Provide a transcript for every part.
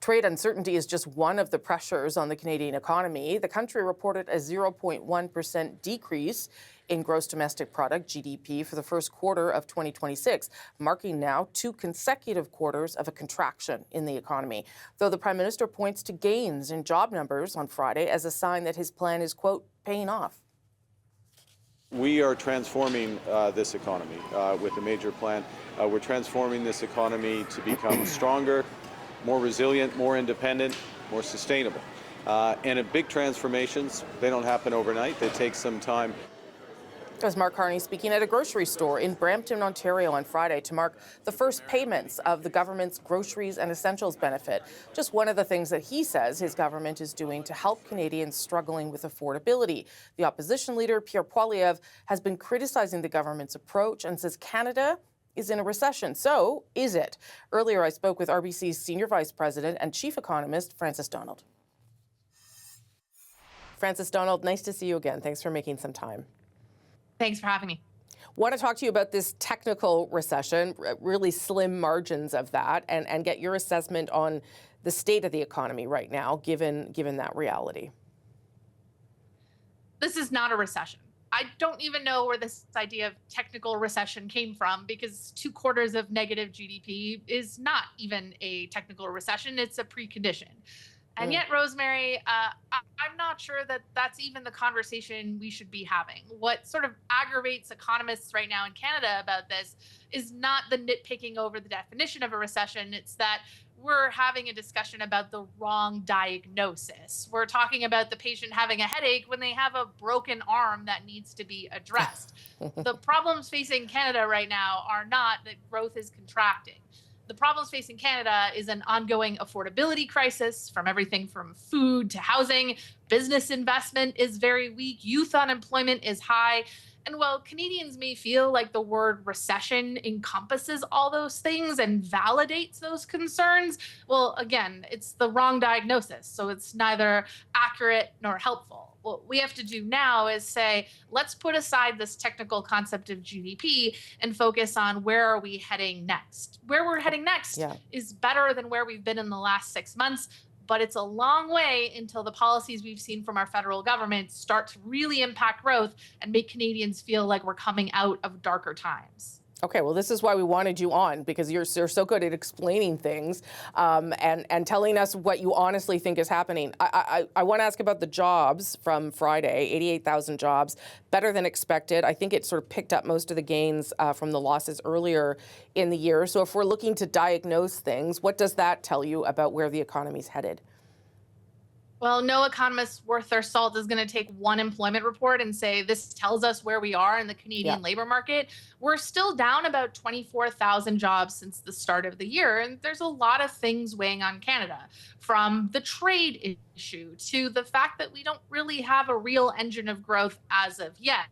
Trade uncertainty is just one of the pressures on the Canadian economy. The country reported a 0.1% decrease in gross domestic product, GDP, for the first quarter of 2026, marking now 2 consecutive quarters of a contraction in the economy. Though the Prime Minister points to gains in job numbers on Friday as a sign that his plan is, quote, paying off. We are transforming this economy with a major plan. We're transforming this economy to become stronger, more resilient, more independent, more sustainable. And big transformations, they don't happen overnight. They take some time. As Mark Carney speaking at a grocery store in Brampton, Ontario on Friday to mark the first payments of the government's groceries and essentials benefit. Just one of the things that he says his government is doing to help Canadians struggling with affordability. The opposition leader, Pierre Poilievre, has been criticizing the government's approach and says Canada is in a recession. So, is it? Earlier, I spoke with RBC's Senior Vice President and Chief Economist, Frances Donald. Frances Donald, nice to see you again. Thanks for making some time. Thanks for having me. Want to talk to you about this technical recession, really slim margins of that, and get your assessment on the state of the economy right now, given that reality. This is not a recession. I don't even know where this idea of technical recession came from, because 2 quarters of negative GDP is not even a technical recession. It's a precondition. And yet, Rosemary, I'm not sure that that's even the conversation we should be having. What sort of aggravates economists right now in Canada about this is not the nitpicking over the definition of a recession. It's that we're having a discussion about the wrong diagnosis. We're talking about the patient having a headache when they have a broken arm that needs to be addressed. The problems facing Canada right now are not that growth is contracting. The problems facing Canada is an ongoing affordability crisis, from everything from food to housing. Business investment is very weak. Youth unemployment is high. And while Canadians may feel like the word recession encompasses all those things and validates those concerns, well, again, it's the wrong diagnosis. So it's neither accurate nor helpful. What we have to do now is say, let's put aside this technical concept of GDP and focus on where are we heading next. Where we're heading next is better than where we've been in the last 6 months, but it's a long way until the policies we've seen from our federal government start to really impact growth and make Canadians feel like we're coming out of darker times. Okay, well, this is why we wanted you on, because you're so good at explaining things and telling us what you honestly think is happening. I want to ask about the jobs from Friday, 88,000 jobs, better than expected. I think it sort of picked up most of the gains from the losses earlier in the year. So if we're looking to diagnose things, what does that tell you about where the economy's headed? Well, no economist worth their salt is going to take one employment report and say, this tells us where we are in the Canadian labor market. We're still down about 24,000 jobs since the start of the year. And there's a lot of things weighing on Canada, from the trade issue to the fact that we don't really have a real engine of growth as of yet.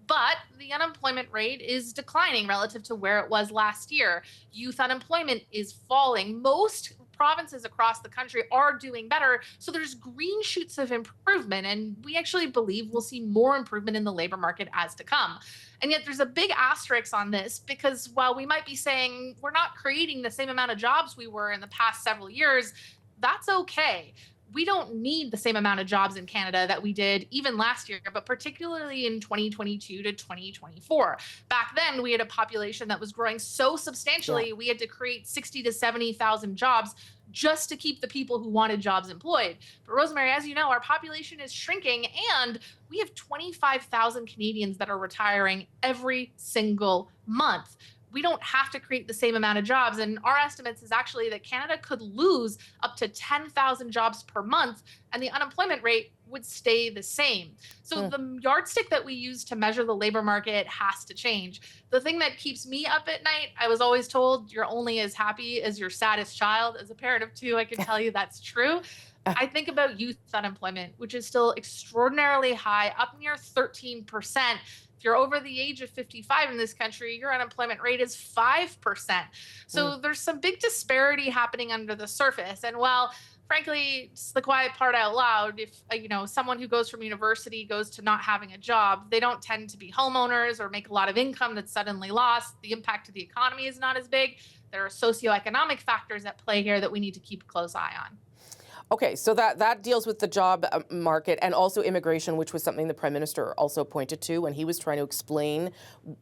But the unemployment rate is declining relative to where it was last year. Youth unemployment is falling. Most provinces across the country are doing better. So there's green shoots of improvement. And we actually believe we'll see more improvement in the labor market as to come. And yet there's a big asterisk on this, because while we might be saying we're not creating the same amount of jobs we were in the past several years, that's okay. We don't need the same amount of jobs in Canada that we did even last year, but particularly in 2022 to 2024. Back then, we had a population that was growing so substantially, we had to create 60 to 70,000 jobs just to keep the people who wanted jobs employed. But Rosemary, as you know, our population is shrinking, and we have 25,000 Canadians that are retiring every single month. We don't have to create the same amount of jobs. And our estimates is actually that Canada could lose up to 10,000 jobs per month, and the unemployment rate would stay the same. So the yardstick that we use to measure the labor market has to change. The thing that keeps me up at night, I was always told you're only as happy as your saddest child. As a parent of 2, I can tell you that's true. I think about youth unemployment, which is still extraordinarily high, up near 13%. If you're over the age of 55 in this country, your unemployment rate is 5%. So there's some big disparity happening under the surface. And while, frankly, it's the quiet part out loud, if someone who goes from university goes to not having a job, they don't tend to be homeowners or make a lot of income that's suddenly lost. The impact to the economy is not as big. There are socioeconomic factors at play here that we need to keep a close eye on. Okay, so that deals with the job market and also immigration, which was something the Prime Minister also pointed to when he was trying to explain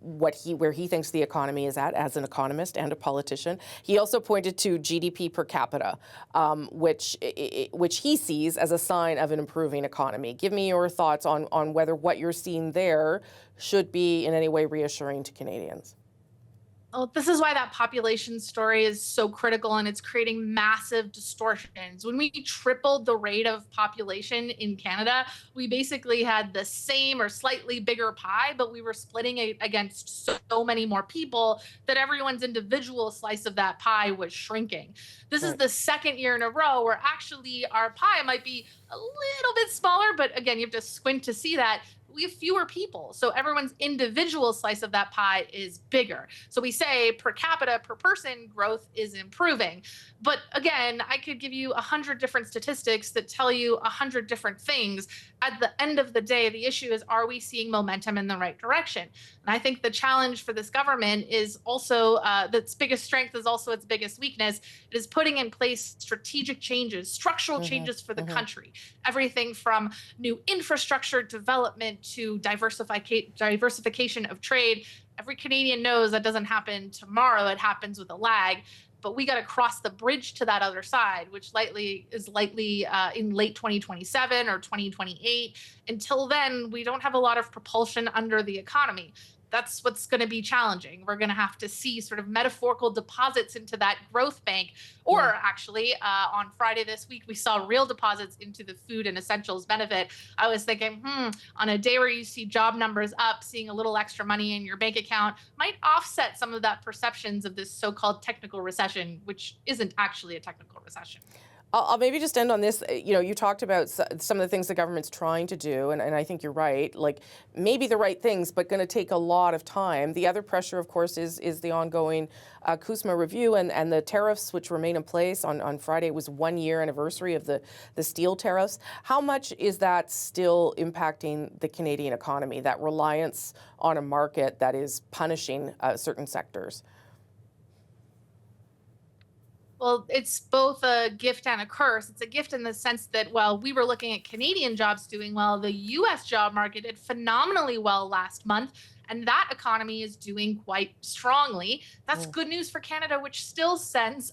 where he thinks the economy is at as an economist and a politician. He also pointed to GDP per capita, which he sees as a sign of an improving economy. Give me your thoughts on whether what you're seeing there should be in any way reassuring to Canadians. Well, this is why that population story is so critical, and it's creating massive distortions. When we tripled the rate of population in Canada, we basically had the same or slightly bigger pie, but we were splitting it against so many more people that everyone's individual slice of that pie was shrinking. This is the second year in a row where actually our pie might be a little bit smaller, but again, you have to squint to see that. We have fewer people. So everyone's individual slice of that pie is bigger. So we say per capita, per person growth is improving. But again, I could give you 100 different statistics that tell you 100 different things. At the end of the day, the issue is, are we seeing momentum in the right direction? And I think the challenge for this government is also its biggest strength is also its biggest weakness. It is putting in place strategic changes, structural changes for the country. Everything from new infrastructure development to diversification of trade. Every Canadian knows that doesn't happen tomorrow. It happens with a lag. But we got to cross the bridge to that other side, which is likely in late 2027 or 2028. Until then, we don't have a lot of propulsion under the economy. That's what's going to be challenging. We're going to have to see sort of metaphorical deposits into that growth bank. Or actually, on Friday this week, we saw real deposits into the food and essentials benefit. I was thinking, on a day where you see job numbers up, seeing a little extra money in your bank account might offset some of that perceptions of this so-called technical recession, which isn't actually a technical recession. I'll maybe just end on this. You talked about some of the things the government's trying to do, and I think you're right. Like, maybe the right things, but going to take a lot of time. The other pressure, of course, is the ongoing CUSMA review and the tariffs, which remain in place. On Friday, it was 1 year anniversary of the steel tariffs. How much is that still impacting the Canadian economy, that reliance on a market that is punishing certain sectors? Well, it's both a gift and a curse. It's a gift in the sense that while we were looking at Canadian jobs doing well, the U.S. job market did phenomenally well last month, and that economy is doing quite strongly. That's good news for Canada, which still sends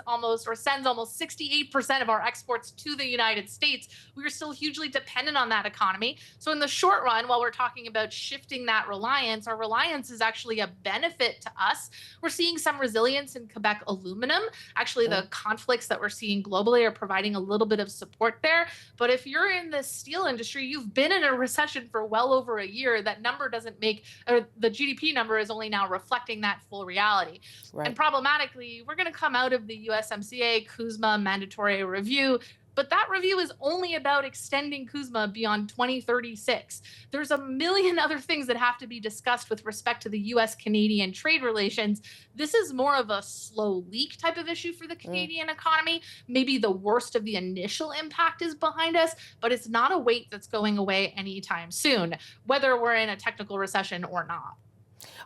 almost 68% of our exports to the United States. We are still hugely dependent on that economy. So in the short run, while we're talking about shifting that reliance, our reliance is actually a benefit to us. We're seeing some resilience in Quebec aluminum. Actually, the conflicts that we're seeing globally are providing a little bit of support there. But if you're in the steel industry, you've been in a recession for well over a year. That number doesn't make, or the GDP number is only now reflecting that full reality. Right. And problematically, we're going to come out of the USMCA CUSMA mandatory review, but that review is only about extending CUSMA beyond 2036. There's a million other things that have to be discussed with respect to the US-Canadian trade relations. This is more of a slow leak type of issue for the Canadian economy. Maybe the worst of the initial impact is behind us, but it's not a weight that's going away anytime soon, whether we're in a technical recession or not.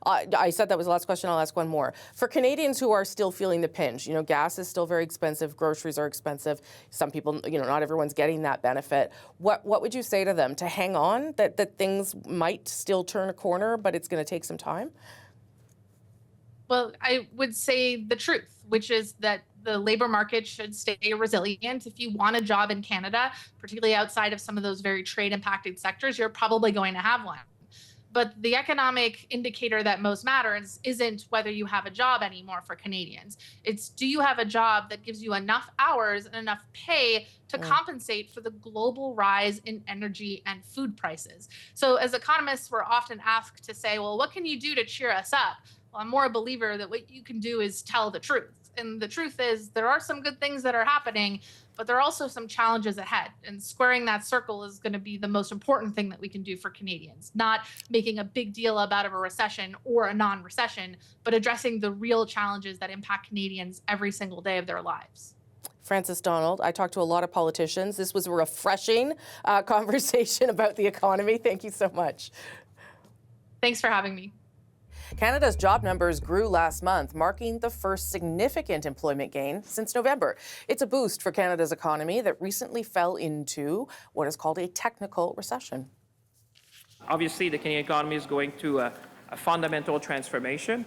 I said that was the last question. I'll ask one more. For Canadians who are still feeling the pinch, gas is still very expensive, groceries are expensive. Some people, not everyone's getting that benefit. What would you say to them to hang on, that things might still turn a corner, but it's going to take some time? Well, I would say the truth, which is that the labor market should stay resilient. If you want a job in Canada, particularly outside of some of those very trade impacted sectors, you're probably going to have one. But the economic indicator that most matters isn't whether you have a job anymore for Canadians. It's, do you have a job that gives you enough hours and enough pay to compensate for the global rise in energy and food prices? So as economists, we're often asked to say, well, what can you do to cheer us up? Well, I'm more a believer that what you can do is tell the truth. And the truth is there are some good things that are happening, but there are also some challenges ahead. And squaring that circle is going to be the most important thing that we can do for Canadians, not making a big deal about a recession or a non-recession, but addressing the real challenges that impact Canadians every single day of their lives. Frances Donald, I talked to a lot of politicians. This was a refreshing conversation about the economy. Thank you so much. Thanks for having me. Canada's job numbers grew last month, marking the first significant employment gain since November. It's a boost for Canada's economy that recently fell into what is called a technical recession. Obviously, the Canadian economy is going through a fundamental transformation.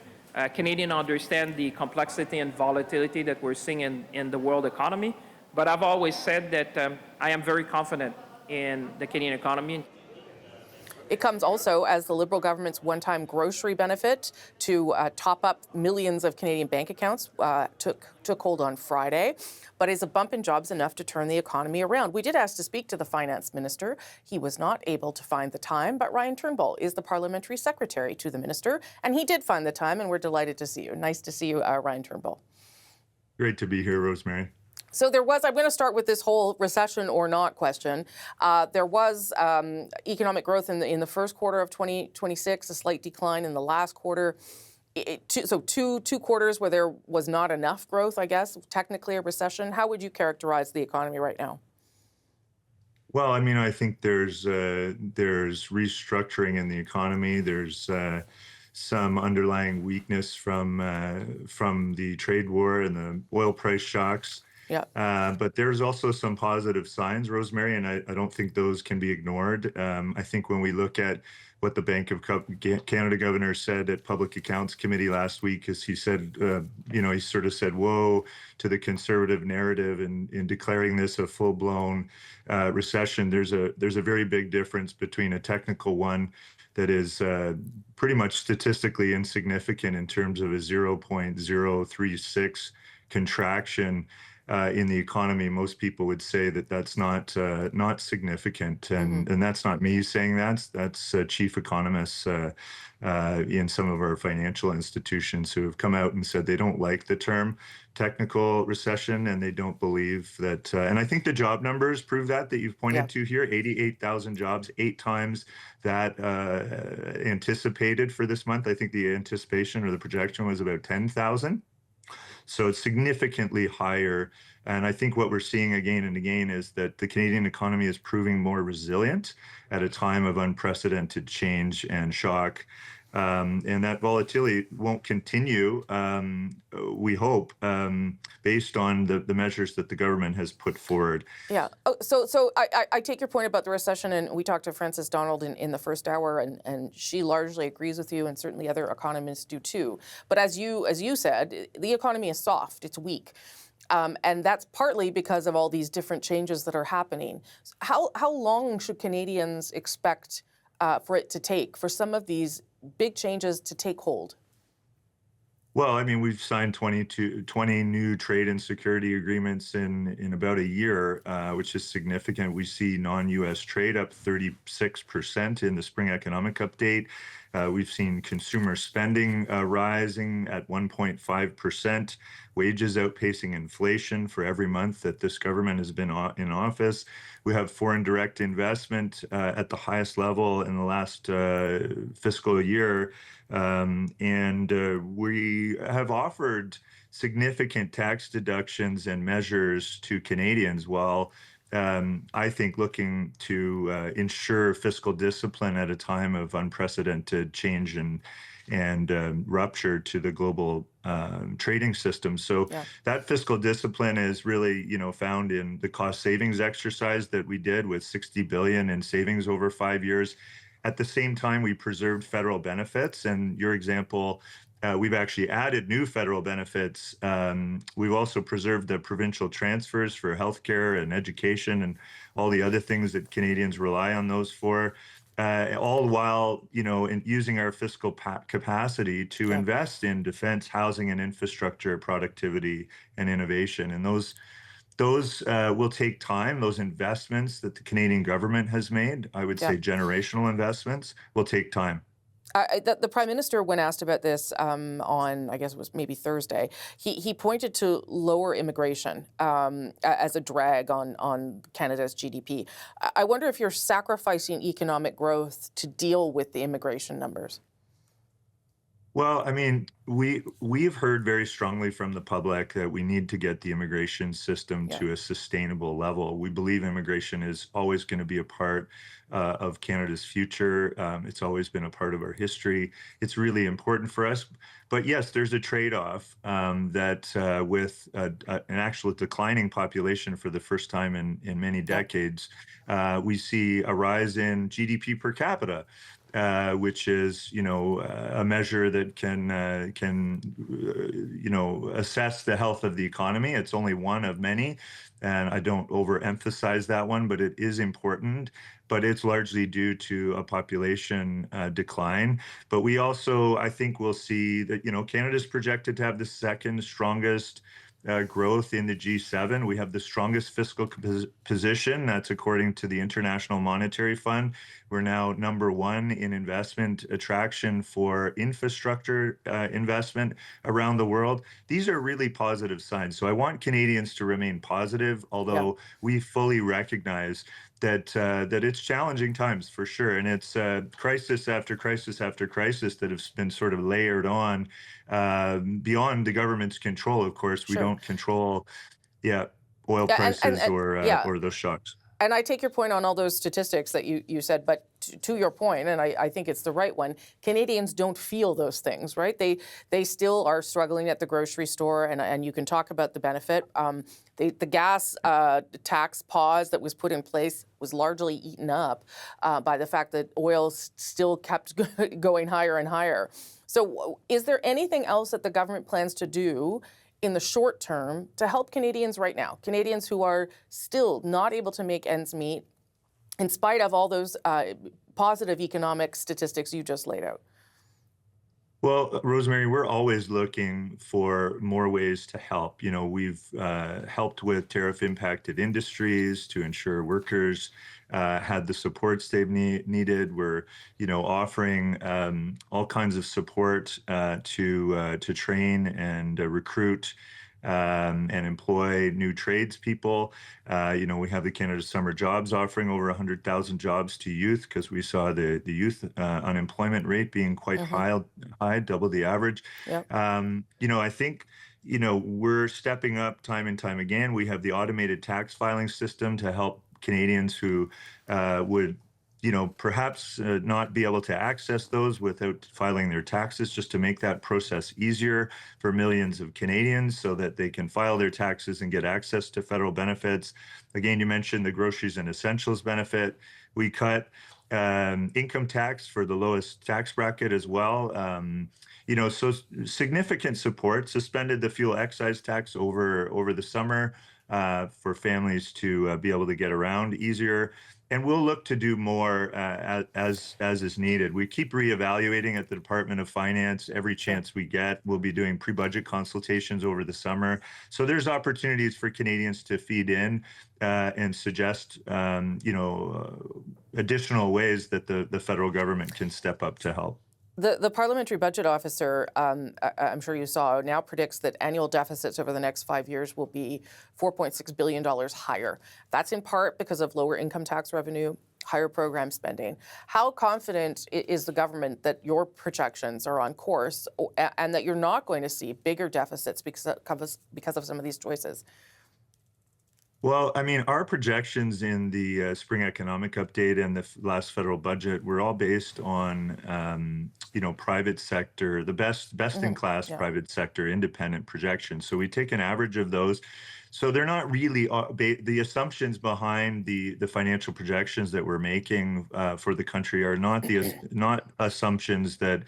Canadians understand the complexity and volatility that we're seeing in the world economy. But I've always said that I am very confident in the Canadian economy. It comes also as the Liberal government's one-time grocery benefit to top up millions of Canadian bank accounts took hold on Friday. But is a bump in jobs enough to turn the economy around? We did ask to speak to the finance minister. He was not able to find the time, but Ryan Turnbull is the Parliamentary Secretary to the minister, and he did find the time, and we're delighted to see you. Nice to see you, Ryan Turnbull. Great to be here, Rosemary. So I'm going to start with this whole recession or not question. There was economic growth in the first quarter of 2026, a slight decline in the last quarter. Two quarters where there was not enough growth, I guess, technically a recession. How would you characterize the economy right now? Well, I mean, I think there's restructuring in the economy. There's some underlying weakness from the trade war and the oil price shocks. Yeah. But there's also some positive signs, Rosemary, and I don't think those can be ignored. I think when we look at what the Bank of Canada governor said at Public Accounts Committee last week, is he said, he sort of said, whoa, to the Conservative narrative in declaring this a full-blown recession. There's a very big difference between a technical one that is pretty much statistically insignificant in terms of a 0.036 contraction in the economy. Most people would say that that's not significant, and that's not me saying that. That's chief economists in some of our financial institutions who have come out and said they don't like the term technical recession, and they don't believe that. And I think the job numbers prove that you've pointed to here: 88,000 jobs, 8 times that anticipated for this month. I think the anticipation or the projection was about 10,000. So it's significantly higher. And I think what we're seeing again and again is that the Canadian economy is proving more resilient at a time of unprecedented change and shock. And that volatility won't continue, we hope, based on the measures that the government has put forward. Yeah. Oh, so I take your point about the recession, and we talked to Frances Donald in the first hour, and she largely agrees with you, and certainly other economists do too. But as you said, the economy is soft, it's weak. And that's partly because of all these different changes that are happening. How long should Canadians expect for it to take, for some of these big changes to take hold? Well, I mean, we've signed 20 new trade and security agreements in about a year, which is significant. We see non-U.S. trade up 36% in the spring economic update. We've seen consumer spending rising at 1.5%, wages outpacing inflation for every month that this government has been in office. We have foreign direct investment at the highest level in the last fiscal year. And we have offered significant tax deductions and measures to Canadians while I think looking to ensure fiscal discipline at a time of unprecedented change and rupture to the global trading system. So that fiscal discipline is really, found in the cost savings exercise that we did with $60 billion in savings over 5 years. At the same time, we preserved federal benefits. And your example, we've actually added new federal benefits. We've also preserved the provincial transfers for healthcare and education and all the other things that Canadians rely on those for, all while, in using our fiscal capacity to invest in defense, housing, and infrastructure, productivity, and innovation. And those will take time. Those investments that the Canadian government has made, I would say generational investments, will take time. The Prime Minister, when asked about this on, I guess it was maybe Thursday, he pointed to lower immigration as a drag on Canada's GDP. I wonder if you're sacrificing economic growth to deal with the immigration numbers. Well, I mean, we've heard very strongly from the public that we need to get the immigration system Yeah. to a sustainable level. We believe immigration is always going to be a part of Canada's future. It's always been a part of our history. It's really important for us. But yes, there's a trade-off that with an actual declining population for the first time in many Yeah. decades, we see a rise in GDP per capita. Which is, a measure that can assess the health of the economy. It's only one of many, and I don't overemphasize that one, but it is important. But it's largely due to a population decline. But we also, I think, will see that, Canada's projected to have the second strongest growth in the G7. We have the strongest fiscal position. That's according to the International Monetary Fund. We're now #1 in investment attraction for infrastructure investment around the world. These are really positive signs. So I want Canadians to remain positive, Yeah. although we fully recognize that it's challenging times for sure, and it's crisis after crisis after crisis that have been sort of layered on beyond the government's control. Of course, we Sure. don't control, yeah, oil Yeah. prices Yeah. or those shocks. And I take your point on all those statistics that you said, but to your point, and I think it's the right one, Canadians don't feel those things, right? They still are struggling at the grocery store, and you can talk about the benefit. The gas tax pause that was put in place was largely eaten up by the fact that oil still kept going higher and higher. So is there anything else that the government plans to do in the short term to help Canadians right now, Canadians who are still not able to make ends meet in spite of all those positive economic statistics you just laid out? Well, Rosemary, we're always looking for more ways to help. We've helped with tariff impacted industries to ensure workers had the supports they've needed. We're, offering all kinds of support to train and recruit and employ new tradespepeople. We have the Canada Summer Jobs offering over 100,000 jobs to youth because we saw the youth unemployment rate being quite high, double the average. Yep. I think, we're stepping up time and time again. We have the automated tax filing system to help Canadians who would perhaps not be able to access those without filing their taxes, just to make that process easier for millions of Canadians so that they can file their taxes and get access to federal benefits. Again, you mentioned the groceries and essentials benefit. We cut income tax for the lowest tax bracket as well. So significant support, suspended the fuel excise tax over the summer for families to be able to get around easier. And we'll look to do more as is needed. We keep reevaluating at the Department of Finance every chance we get. We'll be doing pre-budget consultations over the summer. So there's opportunities for Canadians to feed in and suggest, additional ways that the federal government can step up to help. The parliamentary budget officer, I'm sure you saw, now predicts that annual deficits over the next 5 years will be $4.6 billion higher. That's in part because of lower income tax revenue, higher program spending. How confident is the government that your projections are on course and that you're not going to see bigger deficits because of some of these choices? Well, I mean, our projections in the spring economic update and the last federal budget were all based on, private sector, the best in class private sector independent projections. So we take an average of those. So they're not really the assumptions behind the financial projections that we're making for the country are not not assumptions that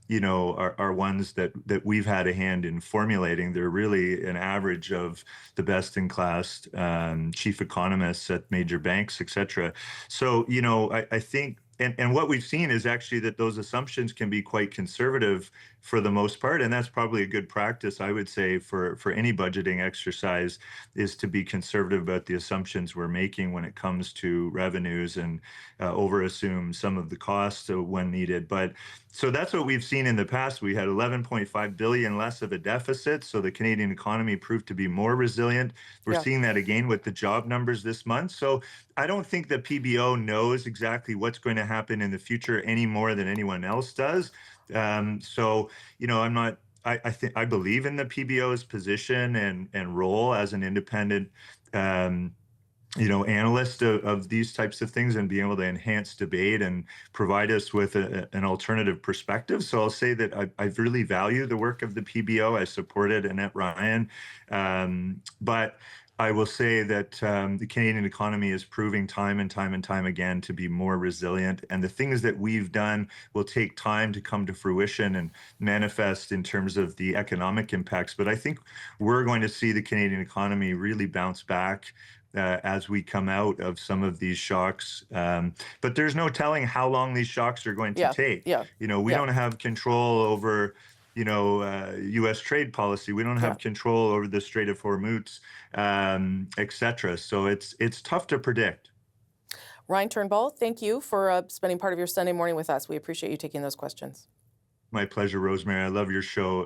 are ones that we've had a hand in formulating. They're really an average of the best in class chief economists at major banks, et cetera. So I think. And what we've seen is actually that those assumptions can be quite conservative for the most part. And that's probably a good practice, I would say, for any budgeting exercise, is to be conservative about the assumptions we're making when it comes to revenues and overassume some of the costs when needed. But so that's what we've seen in the past. We had 11.5 billion less of a deficit. So the Canadian economy proved to be more resilient. We're seeing that again with the job numbers this month. So I don't think the PBO knows exactly what's going to to happen in the future any more than anyone else does. So, I'm not. I believe in the PBO's position and role as an independent analyst of these types of things, and being able to enhance debate and provide us with an alternative perspective. So I'll say that I really value the work of the PBO. I supported Annette Ryan. But I will say that the Canadian economy is proving time and time again to be more resilient. And the things that we've done will take time to come to fruition and manifest in terms of the economic impacts. But I think we're going to see the Canadian economy really bounce back as we come out of some of these shocks. But there's no telling how long these shocks are going to take. We don't have control over, U.S. trade policy. We don't have control over the Strait of Hormuz, et cetera. So it's tough to predict. Ryan Turnbull, thank you for spending part of your Sunday morning with us. We appreciate you taking those questions. My pleasure, Rosemary. I love your show.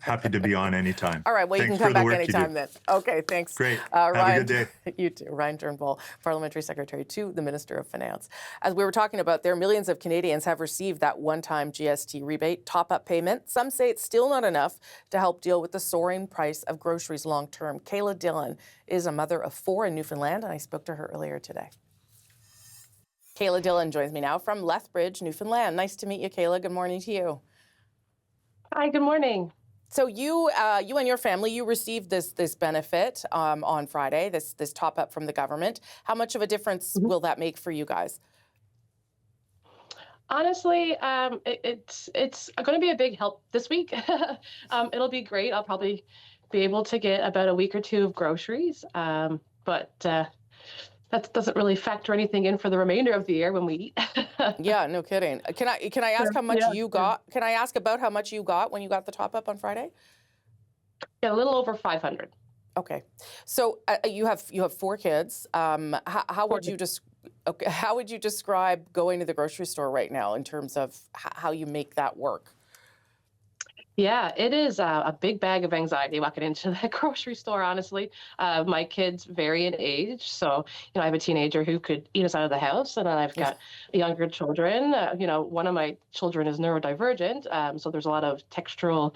Happy to be on anytime. All right. Well, thanks you can come back anytime do. then. Okay. Thanks. Great. Ryan, have a good day. You too. Ryan Turnbull, Parliamentary Secretary to the Minister of Finance. As we were talking about there, millions of Canadians have received that one-time GST rebate top-up payment. Some say it's still not enough to help deal with the soaring price of groceries long-term. Kayla Dillon is a mother of 4 in Newfoundland, and I spoke to her earlier today. Kayla Dillon joins me now from Lethbridge, Newfoundland. Nice to meet you, Kayla. Good morning to you. Hi, good morning. So you and your family, you received this benefit on Friday, this top up from the government. How much of a difference will that make for you guys? Honestly, it's going to be a big help this week. It'll be great. I'll probably be able to get about a week or 2 of groceries, but that doesn't really factor anything in for the remainder of the year when we eat. Yeah, no kidding. Can I ask how much you got? Can I ask about how much you got when you got the top up on Friday? Yeah, a little over 500. Okay, so you have 4 kids. How would you how would you describe going to the grocery store right now in terms of how you make that work? Yeah, it is a big bag of anxiety walking into the grocery store, honestly. My kids vary in age. So, I have a teenager who could eat us out of the house, and then I've got younger children. One of my children is neurodivergent, so there's a lot of textural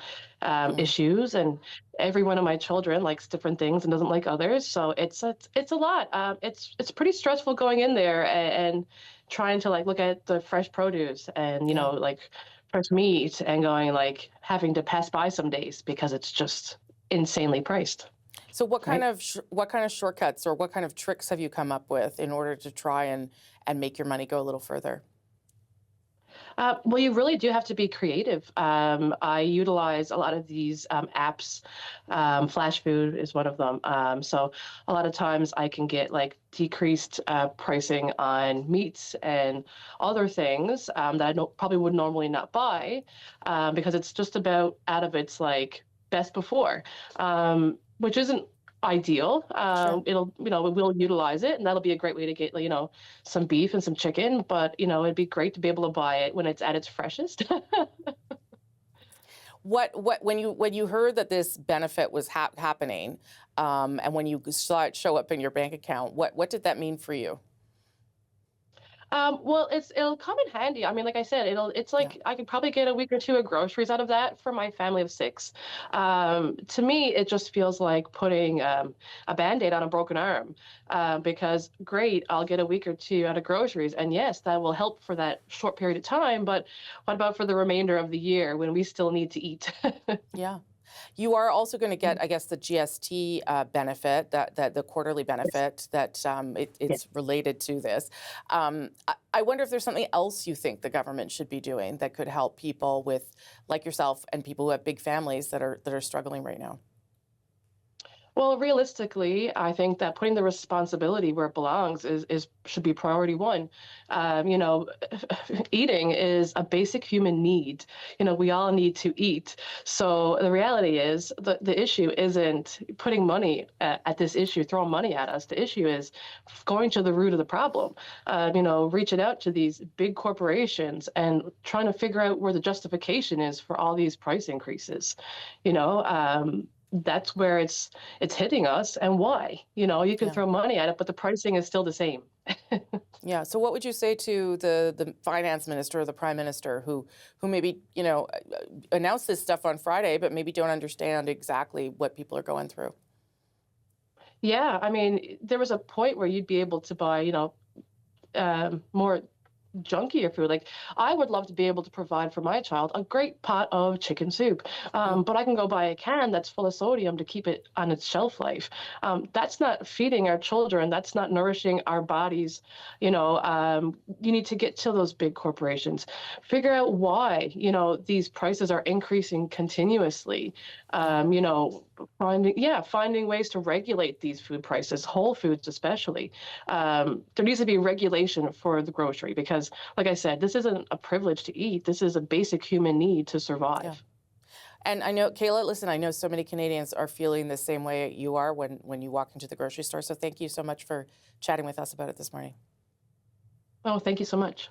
issues, and every one of my children likes different things and doesn't like others. So it's a lot. It's pretty stressful going in there and trying to look at the fresh produce and, fresh meat and going having to pass by some days because it's just insanely priced. So what kind of shortcuts or what kind of tricks have you come up with in order to try and make your money go a little further? Well, you really do have to be creative. I utilize a lot of these apps. Flash Food is one of them. So a lot of times I can get decreased pricing on meats and other things that I probably would normally not buy because it's just about out of its best before, which isn't ideal. Sure. We'll utilize it, and that'll be a great way to get some beef and some chicken, but it'd be great to be able to buy it when it's at its freshest. When you heard that this benefit was happening, and when you saw it show up in your bank account, what did that mean for you? Well, it'll come in handy. I mean, like I said, I could probably get a week or 2 of groceries out of that for my family of 6. To me, it just feels like putting a Band-Aid on a broken arm because great, I'll get a week or 2 out of groceries. And yes, that will help for that short period of time. But what about for the remainder of the year when we still need to eat? Yeah. You are also going to get, I guess, the GST benefit, that the quarterly benefit that it's related to this. I wonder if there's something else you think the government should be doing that could help people like yourself and people who have big families that are struggling right now. Well, realistically, I think that putting the responsibility where it belongs should be priority 1. Eating is a basic human need. We all need to eat. So the reality is the issue isn't putting money at this issue, throwing money at us. The issue is going to the root of the problem, reaching out to these big corporations and trying to figure out where the justification is for all these price increases. that's where it's hitting us, and why. You can Yeah. throw money at it, but the pricing is still the same. Yeah. So what would you say to the finance minister or the prime minister who maybe, announced this stuff on Friday, but maybe don't understand exactly what people are going through? Yeah, I mean, there was a point where you'd be able to buy, more junkier food. Like, I would love to be able to provide for my child a great pot of chicken soup, but I can go buy a can that's full of sodium to keep it on its shelf life. That's not feeding our children. That's not nourishing our bodies. You need to get to those big corporations, figure out why these prices are increasing continuously. Finding ways to regulate these food prices, whole foods especially. There needs to be regulation for the grocery because, like I said, this isn't a privilege to eat. This is a basic human need to survive. Yeah. And I know, Kayla, listen, I know so many Canadians are feeling the same way you are when you walk into the grocery store. So thank you so much for chatting with us about it this morning. Oh, thank you so much.